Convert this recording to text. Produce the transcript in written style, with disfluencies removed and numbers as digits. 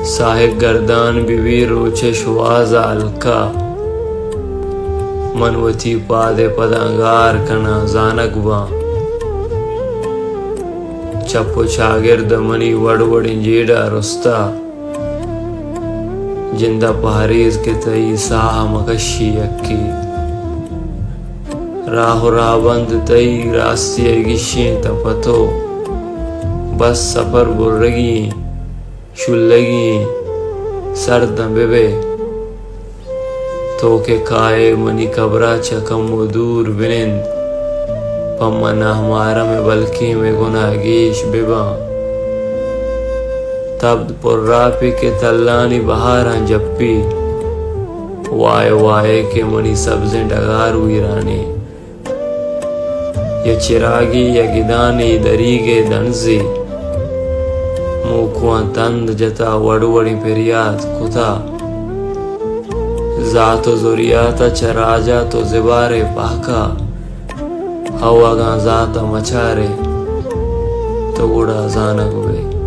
साहिब गर्दान बिवी रोचे शुआज अलका मनवती पादे पदंगार कना जानकवा चप्पो शागिर्द मनी वड़वड़ इंजीडा रुस्ता जिंदा पहारीज के तई साह मकशी अक्की राहो राबंद तई रास्ती गिशी तपतो बस सफर बुर्रगी शुल्लगी सर्द बेबे तो के काए मनी कबरा चकम दूर बिनिंद पम्मना हमारा में बल्कि में गुनागीश बिबा तब पुर्रापी के तल्लानी बहारा जप्पी वाय वाय के मनी सब्जें डगार हुई रानी या चिरागी या गिदानी दरीगे दंजी मुकुआ तंद जता वड़वड़ी पेरियात कुता जातो जोरियाता चराजा तो जिबारे पाका हवा गा जाता मचारे तो गुड़ा जानक हुए।